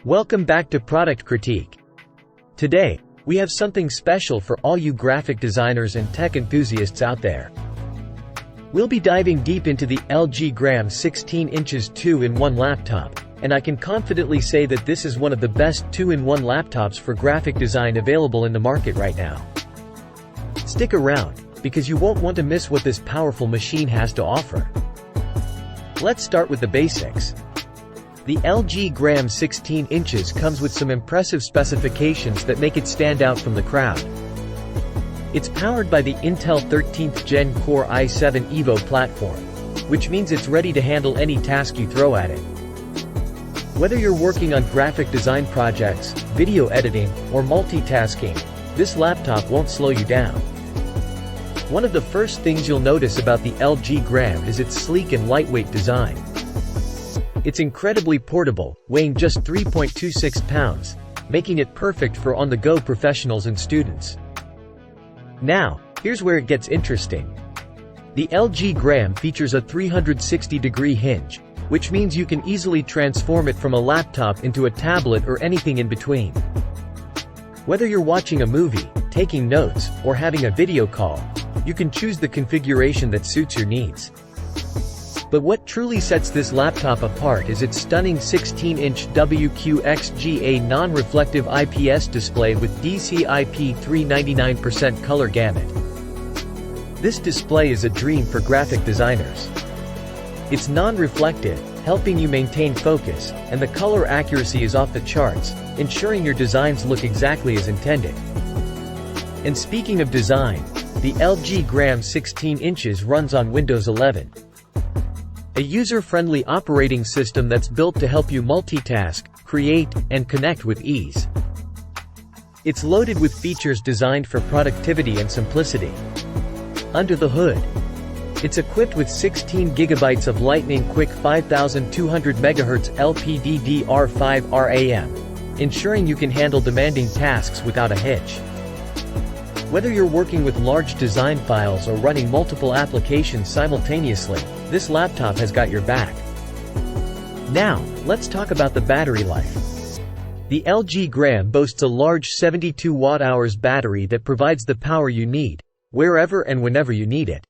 Welcome back to Product Critique. Today, we have something special for all you graphic designers and tech enthusiasts out there. We'll be diving deep into the LG Gram 16 inches 2-in-1 laptop, and I can confidently say that this is one of the best 2-in-1 laptops for graphic design available in the market right now. Stick around, because you won't want to miss what this powerful machine has to offer. Let's start with the basics. The LG Gram 16 inches comes with some impressive specifications that make it stand out from the crowd. It's powered by the Intel 13th Gen Core i7 Evo platform, which means it's ready to handle any task you throw at it. Whether you're working on graphic design projects, video editing, or multitasking, this laptop won't slow you down. One of the first things you'll notice about the LG Gram is its sleek and lightweight design. It's incredibly portable, weighing just 3.26 pounds, making it perfect for on-the-go professionals and students. Now, here's where it gets interesting. The LG Gram features a 360-degree hinge, which means you can easily transform it from a laptop into a tablet or anything in between. Whether you're watching a movie, taking notes, or having a video call, you can choose the configuration that suits your needs. But what truly sets this laptop apart is its stunning 16-inch WQXGA non-reflective IPS display with DCI-P 399% color gamut. This display is a dream for graphic designers. It's non-reflective, helping you maintain focus, and the color accuracy is off the charts, ensuring your designs look exactly as intended. And speaking of design, the LG Gram 16 inches runs on Windows 11. A user-friendly operating system that's built to help you multitask, create, and connect with ease. It's loaded with features designed for productivity and simplicity. Under the hood, it's equipped with 16 GB of lightning-quick 5200 MHz LPDDR5 RAM, ensuring you can handle demanding tasks without a hitch. Whether you're working with large design files or running multiple applications simultaneously, this laptop has got your back. Now, let's talk about the battery life. The LG Gram boasts a large 72 watt-hours battery that provides the power you need, wherever and whenever you need it.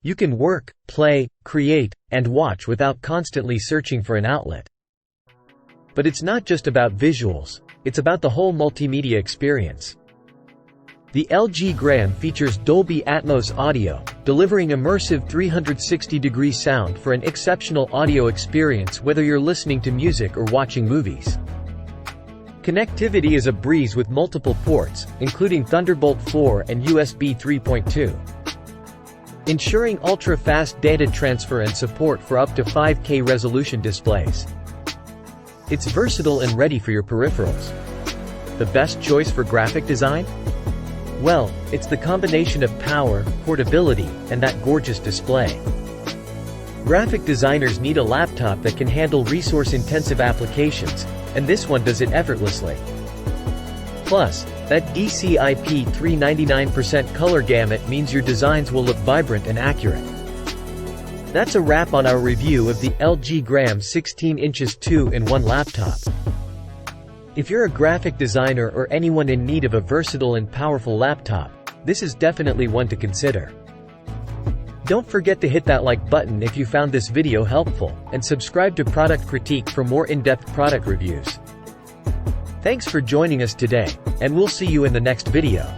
You can work, play, create, and watch without constantly searching for an outlet. But it's not just about visuals, it's about the whole multimedia experience. The LG Gram features Dolby Atmos audio, delivering immersive 360-degree sound for an exceptional audio experience whether you're listening to music or watching movies. Connectivity is a breeze with multiple ports, including Thunderbolt 4 and USB 3.2. Ensuring ultra-fast data transfer and support for up to 5K resolution displays. It's versatile and ready for your peripherals. The best choice for graphic design? Well, it's the combination of power, portability, and that gorgeous display. Graphic designers need a laptop that can handle resource-intensive applications, and this one does it effortlessly. Plus, that DCI-P 399% color gamut means your designs will look vibrant and accurate. That's a wrap on our review of the LG Gram 16 inches 2-in-1 laptop. If you're a graphic designer or anyone in need of a versatile and powerful laptop, this is definitely one to consider. Don't forget to hit that like button if you found this video helpful, and subscribe to Product Critique for more in-depth product reviews. Thanks for joining us today, and we'll see you in the next video.